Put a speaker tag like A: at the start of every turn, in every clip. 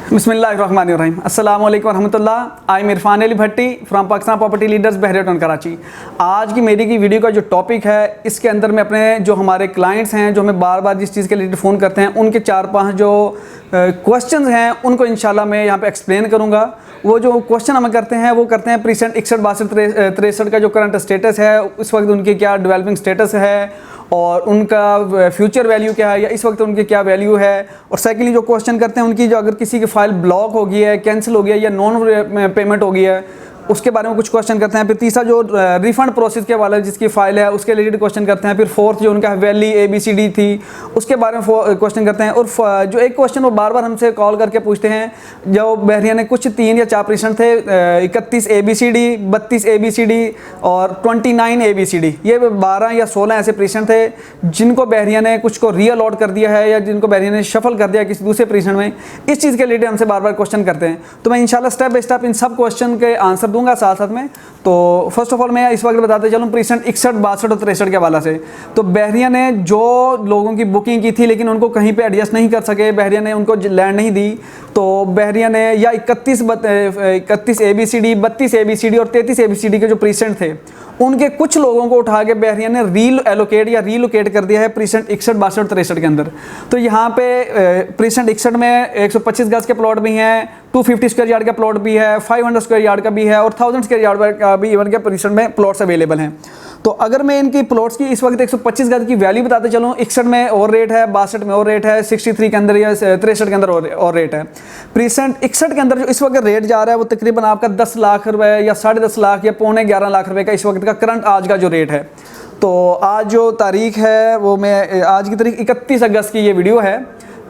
A: बिस्मिल्लाहिर्रहमानिर्रहीम। अस्सलाम वालेकुम रहमतुल्लाह। I am Irfan Ali Bhatti from Pakistan Property Leaders Bahria Karachi. आज की मेरी की वीडियो का जो टॉपिक है, इसके अंदर मैं अपने जो हमारे क्लाइंट्स हैं, जो हमें बार बार जिस चीज़ के रिलेटेड फ़ोन करते हैं, उनके 4-5 जो क्वेश्चंस हैं उनको इंशाल्लाह मैं यहाँ पे एक्सप्लेन करूँगा। वो जो क्वेश्चन हमें करते हैं वो करते हैं प्रीसेंट 61, 62, 63 का जो करंट स्टेटस है, उस वक्त उनकी क्या डेवलपिंग स्टेटस है और उनका फ्यूचर वैल्यू क्या है या इस वक्त उनकी क्या वैल्यू है। और सेकेंडली जो क्वेश्चन करते हैं उनकी जो अगर किसी की फ़ाइल ब्लॉक हो गई है, कैंसिल हो गया या नॉन पेमेंट हो गई है, उसके बारे में कुछ क्वेश्चन करते हैं। फिर तीसरा जो रिफ़ंड प्रोसेस के वाला जिसकी फ़ाइल है उसके रिलेटेड क्वेश्चन करते हैं। फिर फोर्थ जो उनका वैली ABCD थी उसके बारे में क्वेश्चन करते हैं। और जो एक क्वेश्चन वो बार बार हमसे कॉल करके पूछते हैं, जो बहरिया ने कुछ 3 या 4 प्रश्न थे, 31 ABCD, 32 ABCD और 29 ABCD, ये 12 या 16 ऐसे प्रश्न थे जिनको बहरिया ने कुछ को रीअलॉट कर दिया है या जिनको बहरिया ने शफल कर दिया किसी दूसरे प्रश्न में। इस चीज़ के रिलेटेड हमसे बार बार क्वेश्चन करते हैं, तो मैं इंशाल्लाह स्टेप बाय स्टेप इन सब क्वेश्चन के आंसर दूंगा साथ साथ में। तो फर्स्ट ऑफ ऑल मैं इस वक्त बताते चलूँ प्रीसेंट 61, 62 और 63 के हवाला से। तो बहरिया ने जो लोगों की बुकिंग की थी लेकिन उनको कहीं पे एडजस्ट नहीं कर सके, बहरिया ने उनको लैंड नहीं दी, तो बहरिया ने या 31 ABCD, 32 ABCD और 33 ABCD के जो प्रीसेंट थे उनके कुछ लोगों को उठा के बहरिया ने रीलोकेट कर दिया है प्रीसेंट 61, 62 और 63 के अंदर। तो यहाँ पे प्रीसेंट 61 में 125 गज के प्लॉट भी हैं, 250 स्क्वायर यार्ड का प्लॉट भी है, 500 स्क्वायर यार्ड का भी है और 1000 स्क्वायर यार्ड का भी इवन के प्रीसेंट में प्लॉट्स अवेलेबल हैं। तो अगर मैं इनकी प्लॉट्स की इस वक्त 125 गज की वैल्यू बताते चलूँ, 61 में और रेट है, 62 में और रेट है, 63 के अंदर या 63 के अंदर और रेट है। प्रीसेंट 61 के अंदर जो इस वक्त रेट जा रहा है वो तकरीबन आपका 10 लाख रुपए या 10.5 लाख या 11.25 लाख रुपए का इस वक्त का करंट आज का जो रेट है। तो आज जो तारीख है वो मैं आज की तारीख 31 अगस्त की ये वीडियो है,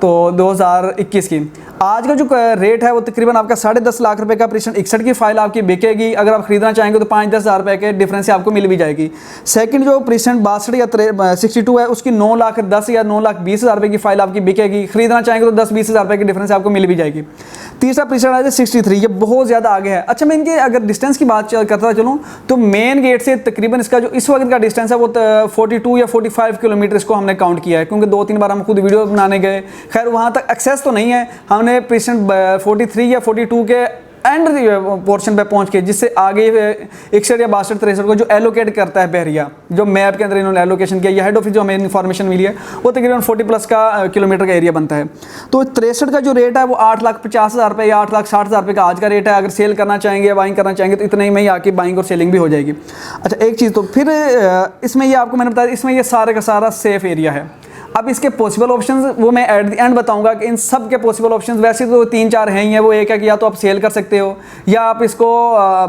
A: तो 2021 की। आज का जो रेट है वो तकरीबन आपका 10.5 लाख रुपए का प्रीसेंट 61 की फाइल आपकी बिकेगी। अगर आप खरीदना चाहेंगे तो 5-10 हज़ार रुपए के डिफरेंस से आपको मिल भी जाएगी। सेकंड जो प्रीसेंट 62 या 62 है उसकी 9,10,000 या 9,20,000 रुपए की फाइल आपकी बिकेगी। खरीदना चाहेंगे तो 10-20 हज़ार रुपए के डिफरेंस से आपको मिल भी जाएगी। तीसरा प्रीसेंट है 63, ये बहुत ज़्यादा आगे है। अच्छा, मैं इनके अगर डिस्टेंस की बात करता चलूँ तो मेन गेट से तकरीबन इसका जो इस वक्त का डिस्टेंस है वो 42 या 45 किलोमीटर इसको हमने काउंट किया है, क्योंकि 2-3 बार हम खुद वीडियो बनाने गए। खैर वहाँ तक एक्सेस तो नहीं है, हमने प्रीसेंट 43 या 42 के एंड पोर्शन पे पहुंच के, जिससे आगे 61 या 62, 63 को जो एलोकेट करता है बहरिया, जो मैप के अंदर इन्होंने एलोकेशन किया, या हेड ऑफिस जो हमें इन्फॉर्मेशन मिली है वो तकरीबन 40+ का किलोमीटर का एरिया बनता है। तो 63 का जो रेट है वो 8,50,000 रुपये या 8,60,000 रुपये का आज का रेट है। अगर सेल करना चाहेंगे, बाइंग करना चाहेंगे तो इतने ही में ही आके बाइंग और सेलिंग भी हो जाएगी। अच्छा, एक चीज़ तो फिर इसमें ये आपको मैंने बताया, इसमें ये सारे का सारा सेफ एरिया है। अब इसके पॉसिबल ऑप्शंस वो मैं एट द एंड बताऊंगा कि इन सब के पॉसिबल ऑप्शंस वैसे तो 3-4 हैं ही हैं। वो एक है कि या तो आप सेल कर सकते हो, या आप इसको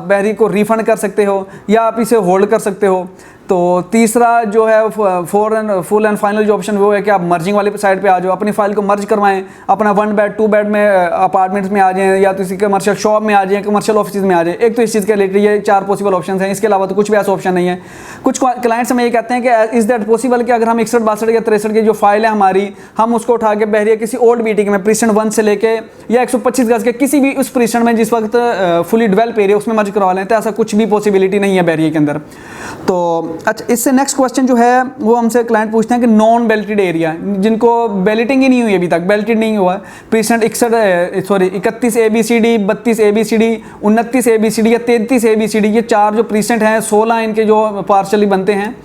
A: बहरी को रिफ़ंड कर सकते हो, या आप इसे होल्ड कर सकते हो। तो तीसरा जो है फुल एंड फाइनल जो ऑप्शन वो है कि आप मर्जिंग वाली साइड पे आ जाओ, अपनी फाइल को मर्ज करवाएं, अपना 1 बेड 2 बेड में अपार्टमेंट्स में आ जाएं, या तो किसी कमर्शियल शॉप में आ जाएं, कमर्शियल ऑफिस में आ जाएं। एक तो इस चीज़ के रिलेटेड ये 4 पॉसिबल ऑप्शन हैं, इसके अलावा तो कुछ भी ऐसा ऑप्शन नहीं है। कुछ क्लाइंट्स हमें ये कहते हैं कि इज़ दैट पॉसिबल कि अगर हम 61, 62 या 63 की जो फाइल है हमारी, हम उसको उठा के बहरिया किसी ओल्ड मीटिंग में प्रीसेंट 1 से लेके या 125 गज के किसी भी उस प्रीसेंट में जिस वक्त फुली डेवलप एरिया उसमें मर्ज करवा लें, तो ऐसा कुछ भी पॉसिबिलिटी नहीं है बहरिया के अंदर। तो अच्छा, इससे नेक्स्ट क्वेश्चन जो है वो हमसे क्लाइंट पूछते हैं कि नॉन बेल्टेड एरिया, जिनको बेल्टिंग ही नहीं हुई अभी तक, बेल्टेड नहीं हुआ, प्रीसेंट 31 ABCD, 32 ABCD, 29 ABCD या 33 ABCD, ये 4 जो प्रीसेंट हैं, 16 इनके जो पार्शली बनते हैं।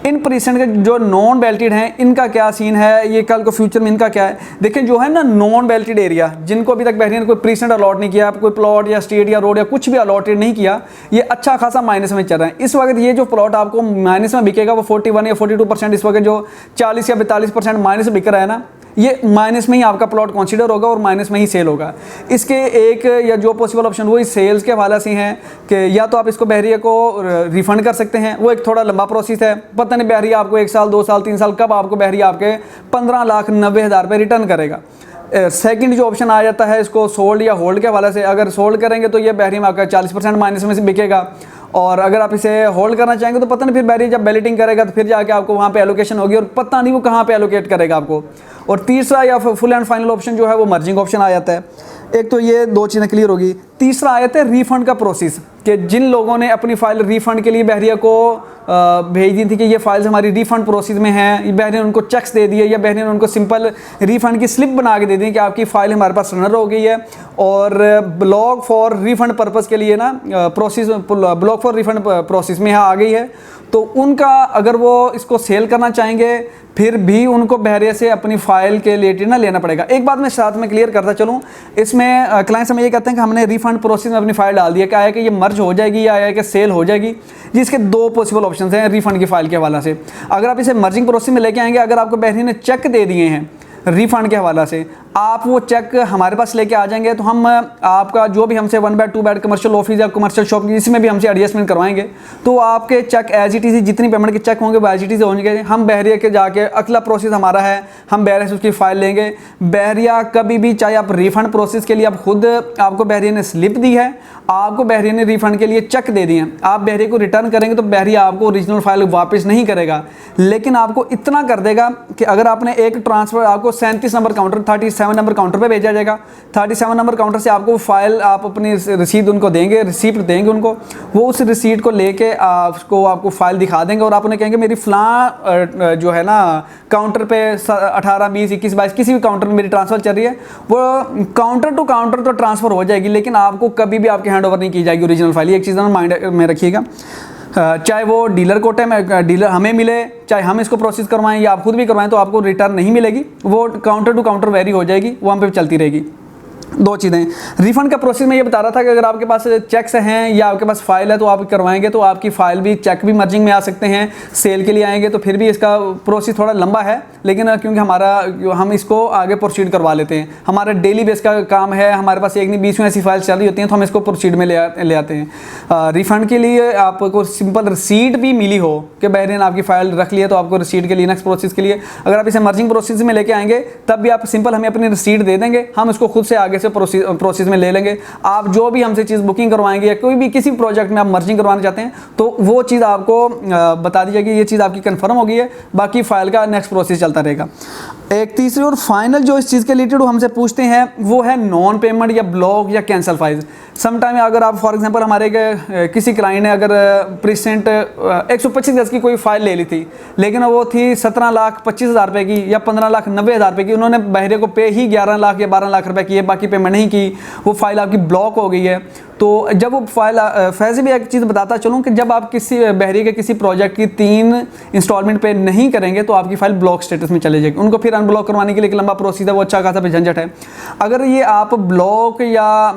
A: इन प्रीसेंट के जो नॉन बेल्टेड हैं इनका क्या सीन है, ये कल को फ्यूचर में इनका क्या है। देखिए जो है ना नॉन बेल्टेड एरिया, जिनको अभी तक बहरिया ने कोई प्रीसेंट अलॉट नहीं किया, कोई प्लॉट या स्टेट या रोड या कुछ भी अलॉटेड नहीं किया, ये अच्छा खासा माइनस में चल रहा है इस वक्त। ये जो प्लॉट आपको माइनस में बिकेगा वो 41 या 42%, इस वक्त जो 40 या 42% माइनस बिक रहा है ना, ये माइनस में ही आपका प्लॉट कंसीडर होगा और माइनस में ही सेल होगा। इसके एक या जो पॉसिबल ऑप्शन वो इस सेल्स के हवाले से हैं कि या तो आप इसको बहरिया को रिफंड कर सकते हैं, वो एक थोड़ा लंबा प्रोसेस है, पता नहीं बहरिया आपको 1 साल 2 साल 3 साल कब आपको बहरिया आपके 15,90,000 रुपये रिटर्न करेगा। सेकंड जो ऑप्शन आ जाता है इसको सोल्ड या होल्ड के हवाले से, अगर सोल्ड करेंगे तो ये बहरिया में आपका 40% माइनस में से बिकेगा, और अगर आप इसे होल्ड करना चाहेंगे तो पता नहीं फिर बहरिया जब बैलेटिंग करेगा तो फिर जाके आपको वहाँ पे एलोकेशन होगी और पता नहीं वो कहाँ पे एलोकेट करेगा आपको। और तीसरा या फुल एंड फाइनल ऑप्शन जो है वो मर्जिंग ऑप्शन आ जाता है। एक तो ये 2 चीज़ें क्लियर होगी। तीसरा आयत है रिफंड का प्रोसेस, कि जिन लोगों ने अपनी फ़ाइल रिफ़ंड के लिए बहरिया को भेज दी थी कि ये फाइल्स हमारी रिफ़ंड प्रोसेस में हैं, बहरिया ने उनको चेक्स दे दिए या बहरिया ने उनको सिंपल रिफ़ंड की स्लिप बना के दे दी कि आपकी फ़ाइल हमारे पास रनर हो गई है और ब्लॉक फॉर रिफ़ंड पर्पज़ के लिए ना process, block for refund process में यहाँ आ गई है, तो उनका अगर वो इसको सेल करना चाहेंगे फिर भी उनको बहरिया से अपनी फ़ाइल के रिलेटेड ना लेना पड़ेगा। एक बात मैं साथ में क्लियर करता चलूँ, इसमें क्लाइंट्स हमें ये कहते हैं कि हमने रिफ़ंड प्रोसेस में अपनी फ़ाइल डाल दी है, क्या है कि ये मर्ज हो जाएगी या है कि सेल हो जाएगी। जिसके दो पॉसिबल ऑप्शन हैं रिफ़ंड की फ़ाइल के हवाला से। अगर आप इसे मर्जिंग प्रोसेस में लेके आएंगे, अगर आपको बहरिया ने चेक दे दिए हैं रिफ़ंड के हवाला से, आप वो चेक हमारे पास लेके आ जाएंगे तो हम आपका जो भी हमसे 1 बेड 2 बेड कमर्शियल ऑफिस या कमर्शियल शॉप इसमें भी हमसे एडजस्टमेंट करवाएंगे, तो आपके चेक एज इट इज़ जितनी पेमेंट के चेक होंगे वो एज इट इज़ होंगे। हम बहरिया के जाके अगला प्रोसेस हमारा है, हम बहरिया से उसकी फ़ाइल लेंगे। बहरिया कभी भी, चाहे आप रिफ़ंड प्रोसेस के लिए आप खुद, आपको बहरिया ने स्लिप दी है, आपको बहरिया ने रिफ़ंड के लिए चेक दे दिए हैं, आप बहरिया को रिटर्न करेंगे तो बहरिया आपको ओरिजिनल फाइल वापस नहीं करेगा, लेकिन आपको इतना कर देगा कि अगर आपने एक ट्रांसफ़र, आपको 37 नंबर काउंटर 37 नंबर काउंटर पे भेजा जाएगा, 37 नंबर काउंटर से आपको फाइल, आप अपनी रिसीट उनको देंगे, रिसीप्ट देंगे उनको, वो उस रिसीट को लेके आपको फाइल दिखा देंगे और आप उन्हें कहेंगे मेरी फ़लाँ जो है ना काउंटर पे 18 20 21 22 किसी भी काउंटर में मेरी ट्रांसफ़र चल रही है, वो काउंटर टू काउंटर तो ट्रांसफ़र हो जाएगी, लेकिन आपको कभी भी आपके हैंड ओवर नहीं की जाएगी ओरिजिनल फाइल। एक चीज़ माइंड में रखिएगा, चाहे वो डीलर कोटे में डीलर हमें मिले, चाहे हम इसको प्रोसेस करवाएं या आप खुद भी करवाएं, तो आपको रिटर्न नहीं मिलेगी, वो काउंटर टू काउंटर वेरी हो जाएगी, वहाँ पे चलती रहेगी। दो चीज़ें, रिफ़ंड का प्रोसेस में ये बता रहा था कि अगर आपके पास चेक्स हैं या आपके पास फाइल है तो आप करवाएंगे तो आपकी फ़ाइल भी, चेक भी मर्जिंग में आ सकते हैं, सेल के लिए आएंगे तो फिर भी इसका प्रोसेस थोड़ा लंबा है, लेकिन क्योंकि हम इसको आगे प्रोसीड करवा लेते हैं, हमारा डेली बेस का काम है, हमारे पास एक नहीं 20 में ऐसी फाइल चल रही होती हैं तो हम इसको प्रोसीड में ले आते हैं। रिफ़ंड के लिए आपको सिंपल रिसीट भी मिली हो कि बहरिया ने आपकी फ़ाइल रख लिया तो आपको रिसीट के लिए नेक्स्ट प्रोसेस के लिए, अगर आप इसे मर्जिंग प्रोसेस में लेके आएंगे तब भी आप सिंपल हमें अपनी रिसीट दे देंगे, हम इसको खुद से आगे से प्रोसेस में ले लेंगे। आप जो भी हमसे चीज़ बुकिंग करवाएंगे या कोई भी किसी प्रोजेक्ट में आप मर्जिंग करवाना चाहते हैं तो वो चीज़ आपको बता दी जाएगी, ये चीज़ आपकी कंफर्म हो गई है, बाकी फाइल का नेक्स्ट प्रोसेस चलता रहेगा। एक तीसरी और फाइनल जो इस चीज़ के रिलेटेड हमसे पूछते हैं वो है नॉन पेमेंट या ब्लॉक या कैंसिल फाइल। समटाइम अगर आप फॉर एग्जांपल हमारे किसी क्लाइंट ने अगर प्रेजेंट 125 गज की कोई फाइल ले ली थी, लेकिन वो थी 17,25,000 रुपये की या 15,90,000 रुपये की, उन्होंने बहरिया को पे ही 11 लाख या 12 लाख रुपए की है, बाकी पेमेंट नहीं की, वो फाइल आपकी ब्लॉक हो गई है। तो जब वो फाइल, फैज़ भी एक चीज़ बताता चलूँ कि जब आप किसी बहरिया के किसी प्रोजेक्ट की 3 इंस्टॉलमेंट पे नहीं करेंगे तो आपकी फ़ाइल ब्लॉक स्टेटस में चले जाएगी, उनको फिर अनब्लॉक करवाने के लिए एक लंबा प्रोसेस है, वो अच्छा खासा पे झंझट है। अगर ये आप ब्लॉक या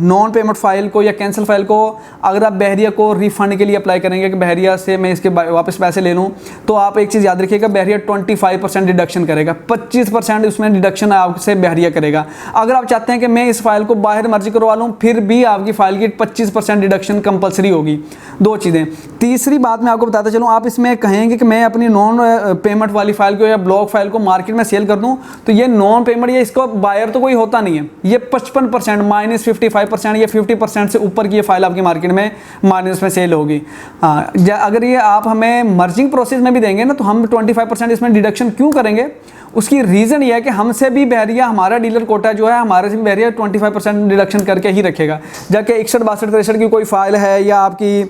A: नॉन पेमेंट फाइल को या कैंसिल फाइल को अगर आप बहरिया को रिफ़ंड के लिए अप्लाई करेंगे कि बहरिया से मैं इसके वापस पैसे ले लूँ, तो आप एक चीज़ याद रखिएगा, बहरिया 25% डिडक्शन करेगा, 25% उसमें डिडक्शन आपसे बहरिया करेगा। अगर आप चाहते हैं कि मैं इस फाइल को बाहर मर्जी करवा लूँ फिर भी आपकी फाइल की 25% डिडक्शन कंपलसरी होगी। दो चीज़ें। तीसरी बात मैं आपको बताता चलूँ, आप इसमें कहेंगे कि मैं अपनी नॉन पेमेंट वाली फाइल को या ब्लॉक फाइल को मार्केट में सेल कर दूँ, तो ये नॉन पेमेंट या इसको बायर तो कोई होता नहीं है, ये 55% -55% या 50% से ऊपर की ये फाइल आपकी मार्केट में माइनस में सेल होगी। अगर ये आप हमें मर्जिंग प्रोसेस में भी देंगे ना तो हम 25% इसमें डिडक्शन क्यों करेंगे, उसकी रीज़न ये है कि हमसे भी बहरिया, हमारा डीलर कोटा जो है हमारे से भी बहरिया 25% डिडक्शन करके ही रखेगा। जाके 61 62 63 की कोई फाइल है या आपकी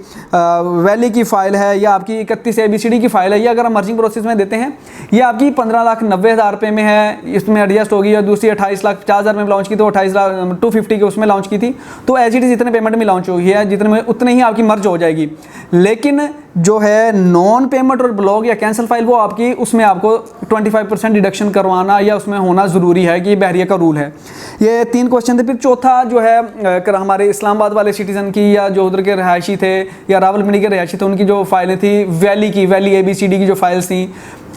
A: वैली की फ़ाइल है या आपकी 31 ABCD की फ़ाइल है, ये अगर हम मर्जिंग प्रोसेस में देते हैं, ये आपकी 15,90,000 रुपये में है, इसमें एडजस्ट होगी, और दूसरी 28,50,000 में लॉन्च की तो 28,250 के उसमें लॉन्च की थी, तो एज इट इज़ इतने पेमेंट में लॉन्च हुई है, जितने में उतने ही आपकी मर्ज हो जाएगी। लेकिन जो है नॉन पेमेंट और ब्लॉक या कैंसिल फाइल, वो आपकी उसमें आपको 25% डिडक्शन करवाना या उसमें होना ज़रूरी है, कि ये बहरिया का रूल है। ये 3 क्वेश्चन थे। फिर चौथा जो है हमारे इस्लामाबाद वाले सिटीज़न की या जो उधर के रहायशी थे या रावलपिंडी के रहायशी थे, उनकी जो फाइलें थी वैली ABCD की जो फाइल्स थी,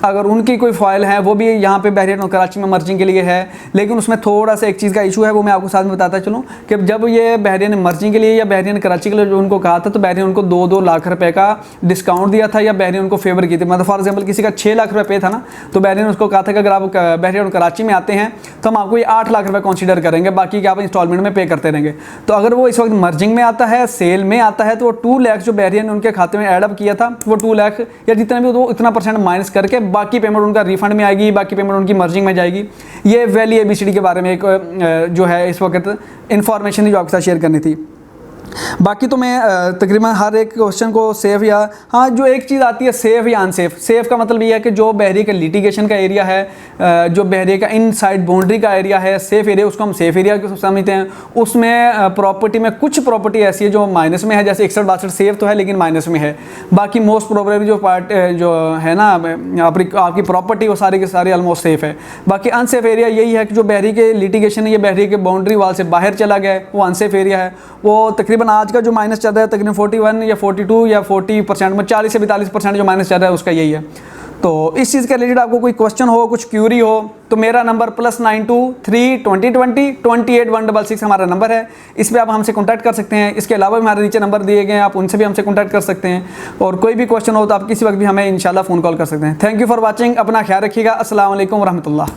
A: अगर उनकी कोई फ़ाइल है वो भी यहाँ पे बहरिया और कराची में मर्जिंग के लिए है, लेकिन उसमें थोड़ा सा एक चीज़ का इशू है, वो मैं आपको साथ में बताता चलूँ कि जब ये बहरिया ने मर्जिंग के लिए या बहरिया ने कराची के लिए जो उनको कहा था, तो बहरिया उनको 2-2 लाख रुपए का डिस्काउंट दिया था या बहरिया उनको फेवर की थी। मतलब फॉर एग्जाम्पल किसी का 6 लाख रुपये पे था ना, तो बहरिया ने उसको कहा था कि अगर आप बहरिया और कराची में आते हैं तो हम आपको ये 8 लाख रुपये कंसीडर करेंगे, बाकी कि आप इंस्टॉलमेंट में पे करते रहेंगे। तो अगर वो इस वक्त मर्जिंग में आता है, सेल में आता है, तो वो 2 लाख जो बहरिया ने उनके खाते में एडअप किया था, वो 2 लाख या जितना भी वो इतना % माइनस करके बाकी पेमेंट उनका रिफंड में आएगी, बाकी पेमेंट उनकी मर्जिंग में जाएगी। ये वैली ABCD के बारे में एक जो है इस वक्त इन्फॉर्मेशन थी जो आपके साथ शेयर करनी थी। बाकी तो मैं तकरीबन हर एक क्वेश्चन को सेफ या हाँ, जो एक चीज़ आती है सेफ या अनसेफ। सेफ का मतलब ये है कि जो बहरिए का लिटिगेशन का एरिया है, जो बहरिए का इनसाइड बाउंड्री का एरिया है, सेफ एरिया, उसको हम सेफ एरिया समझते हैं। उसमें प्रॉपर्टी में कुछ प्रॉपर्टी ऐसी है जो माइनस में है, जैसे 61-62 सेफ तो है लेकिन माइनस में है। बाकी मोस्ट प्रोबेबली जो पार्ट जो है ना आपकी प्रॉपर्टी, वो सारी के सारी ऑलमोस्ट सेफ है। बाकी अनसेफ एरिया यही है कि जो बहरिए के लिटिगेशन है, ये बहरिए के बाउंड्री वाल से बाहर चला गया है, वो अनसेफ एरिया है। वो तकरीबन आज का जो माइनस चल रहा है तकरीबन 41 या 42 या 40% में 40 से 42% जो माइनस चल रहा है उसका यही है। तो इस चीज़ के रिलेटेड आपको कोई क्वेश्चन हो, कुछ क्यूरी हो, तो मेरा नंबर +92 3 20 28 166 हमारा नंबर है। इस पर आप हमसे कॉन्टैक्ट कर सकते हैं। इसके अलावा भी हमारे नीचे नंबर दिए गए हैं, आप उनसे भी हमसे कॉन्टैक्ट कर सकते हैं। और कोई भी क्वेश्चन हो तो आप किसी वक्त भी हमें इंशाल्लाह फ़ोन कॉल कर सकते हैं। Thank you for watching. अपना ख्याल रखिएगा। अस्सलाम वालेकुम रहमतुल्लाह।